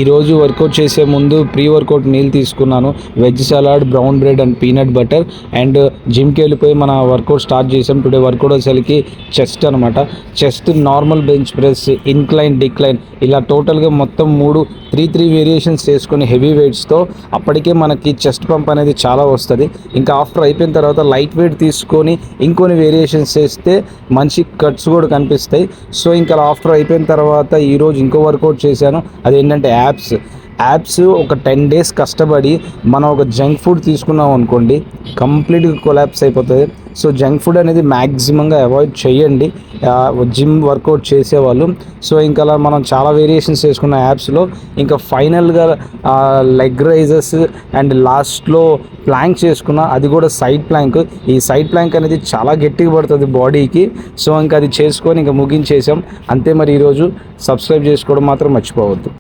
ఈరోజు వర్కౌట్ చేసే ముందు ప్రీ వర్కౌట్ మీల్ తీసుకున్నాను. Veg salad, brown bread and peanut butter. And జిమ్కి వెళ్ళిపోయి మన వర్కౌట్ స్టార్ట్ చేసాం. టుడే వర్కౌట్ వచ్చేసరికి చెస్ట్ అనమాట. Chest, normal bench press, incline, decline, ఇలా టోటల్గా మొత్తం త్రీ వేరియేషన్స్ చేసుకొని హెవీ వెయిట్స్తో అప్పటికే మనకి చెస్ట్ పంప్ అనేది చాలా వస్తుంది. ఇంకా ఆఫ్టర్ అయిపోయిన తర్వాత లైట్ వెయిట్ తీసుకొని ఇంకొన్ని వేరియేషన్స్ చేస్తే మంచి కట్స్ కూడా కనిపిస్తాయి. సో ఇంకా ఆఫ్టర్ అయిపోయిన తర్వాత ఈరోజు ఇంకో వర్కౌట్ చేశాను. అదేంటంటే యాప్స్ ఒక 10 days కష్టపడి మనం ఒక జంక్ ఫుడ్ తీసుకున్నాం అనుకోండి, కంప్లీట్గా కొలాప్స్ అయిపోతుంది. సో జంక్ ఫుడ్ అనేది మ్యాక్సిమంగా అవాయిడ్ చేయండి జిమ్ వర్కౌట్ చేసేవాళ్ళు. సో ఇంకా అలా మనం చాలా వేరియేషన్స్ చేసుకున్న యాప్స్లో ఇంకా ఫైనల్గా లెగ్ రైజెస్ అండ్ లాస్ట్లో ప్లాంక్ చేసుకున్న, అది కూడా సైడ్ ప్లాంక్. ఈ సైడ్ ప్లాంక్ అనేది చాలా గట్టిగా పడుతుంది బాడీకి. సో ఇంకా అది చేసుకొని ఇంకా ముగించేసాం అంతే. మరి ఈరోజు సబ్స్క్రైబ్ చేసుకోవడం మాత్రం మర్చిపోవద్దు.